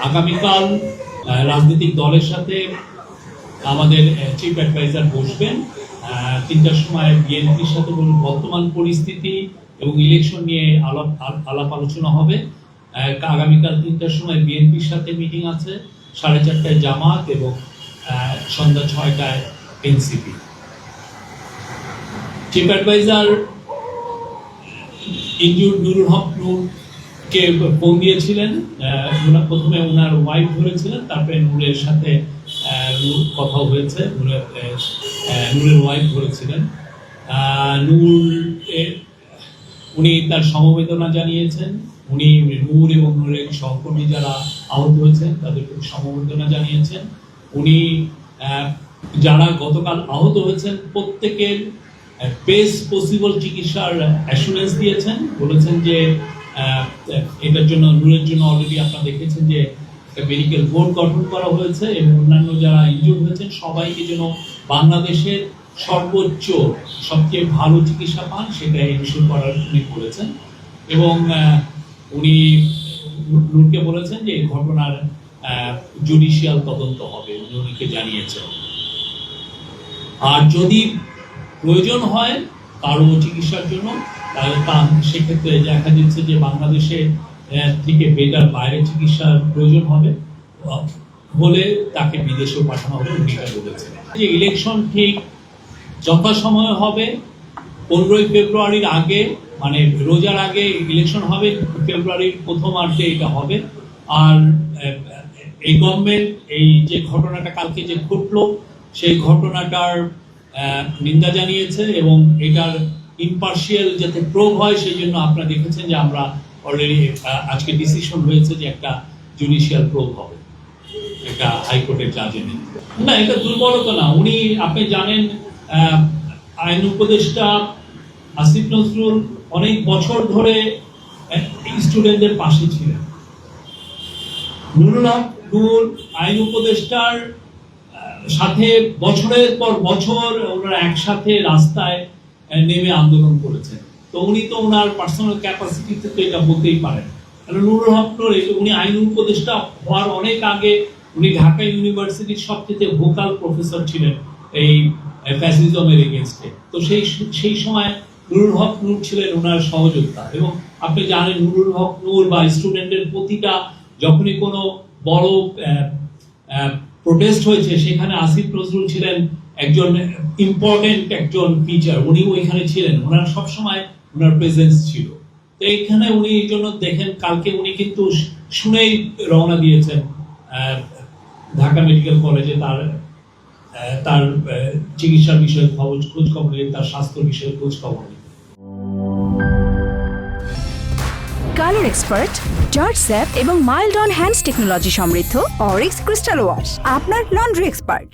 আগামীকাল রাজনৈতিক দলের সাথে আমাদের চিফ অ্যাডভাইজার বসবেন 3টার সময় বিএনপির সাথে বর্তমান পরিস্থিতি এবং ইলেকশন নিয়ে আলাপ আলোচনা হবে। আগামীকাল 3টার সময় বিএনপির সাথে মিটিং আছে, 4:30টায় জামাত এবং সন্ধ্যা 6টায় NCP. Chief adviser injured Nurul Haque নূরকে ফোন দিয়েছিলেন। প্রথমে ওনার ওয়াইফ ধরেছিলেন, তারপরে নূরের সাথে কথা হয়েছে, নূরের ওয়াইফ ধরেছিলেন। উনি তার সমবেদনা জানিয়েছেন। উনি নূর এবং নূরের সহকর্মী যারা আহত হয়েছেন তাদের সমবেদনা জানিয়েছেন। উনি যারা গতকাল আহত হয়েছেন প্রত্যেকের বেস্ট পসিবল চিকিৎসার অ্যাসুরেন্স দিয়েছেন। বলেছেন যে এটার জন্য নূরের জন্য অলরেডি আপনারা দেখেছেন যে মেডিকেল বোর্ড গঠন করা হয়েছে এবং অন্যান্য যারা ইনজুর্ড হয়েছেন সবাইকে যেন বাংলাদেশের সর্বোচ্চ সবচেয়ে ভালো চিকিৎসা পান সেটা এনশিওর করার উনি করেছেন। এবং উনি নূরকে বলেছেন যে এই ঘটনার জুডিশিয়াল তদন্ত হবে, উনি উনিকে জানিয়েছেন। আর যদি প্রয়োজন হয় কারো চিকিৎসার জন্য তাহলে সেক্ষেত্রে দেখা যাচ্ছে যে বাংলাদেশে থেকে বেটার বাইরে চিকিৎসার প্রয়োজন হবে বলে তাকে বিদেশেও পাঠানো হবে, উনি এটা বলেছেন। যে ইলেকশন ঠিক যথাসময়ে হবে, 15ই ফেব্রুয়ারির আগে, মানে রোজার আগে ইলেকশন হবে, ফেব্রুয়ারির প্রথমার্ধে এটা হবে। আর এই গভর্নমেন্ট এই যে ঘটনাটা কালকে যে ঘটলো সেই ঘটনাটার নিন্দা জানিয়েছে এবং এটার ইম্পার্শিয়াল যাতে প্রোব হয় সেই জন্য আপনারা দেখেছেন যে আমরা অলরেডি আজকে ডিসিশন হয়েছে যে একটা জুডিশিয়াল প্রোব হবে, এটা হাইকোর্টের জাজের নেতৃত্বে। না, এটা দুর্বলতা না। উনি আপনি জানেন আইন উপদেষ্টা আসিফ নজরুল অনেক বছর ধরে স্টুডেন্টদের পাশে ছিলেন। নুরুল হক নূর আইন উপদেষ্টার সাথে বছরের পর বছর ওনারা একসাথে রাস্তায় নেমে আন্দোলন করেছেন। তো উনি তো ওনার পার্সোনাল ক্যাপাসিটিতে তো এটা বলতেই পারেন। নুরুল হক নূর উনি আইন উপদেষ্টা হওয়ার অনেক আগে উনি ঢাকা ইউনিভার্সিটির সবচেয়ে ভোকাল প্রফেসর ছিলেন এই ফ্যাসিজমের এগেইনস্টে। তো সেই সময় নুরুল হক নূর ছিলেন ওনার সহযোদ্ধা। এবং আপনি জানেন নুরুল হক নূর বা স্টুডেন্টের প্রতিটা যখনই কোনো বড় প্রোটেস্ট হয়েছে সেখানে আসিফ নজরুল ছিলেন একজন ইম্পর্টেন্ট একজন ফিচার। উনি ওইখানে ছিলেন, ওনার সবসময় ওনার প্রেজেন্স ছিল। তো এইখানে উনি এই জন্য দেখেন কালকে উনি কিন্তু শুনেই রওনা দিয়েছেন ঢাকা মেডিকেল কলেজে তার চিকিৎসার বিষয়ে খোঁজ খবর নিয়ে, তার স্বাস্থ্য বিষয়ে খোঁজ খবর নিয়ে। কালার এক্সপার্ট, জর্জ স্যাপ এবং মাইল্ড অন হ্যান্ডস টেকনোলজি সমৃদ্ধ অরিক্স ক্রিস্টাল ওয়াশ আপনার লন্ড্রি এক্সপার্ট।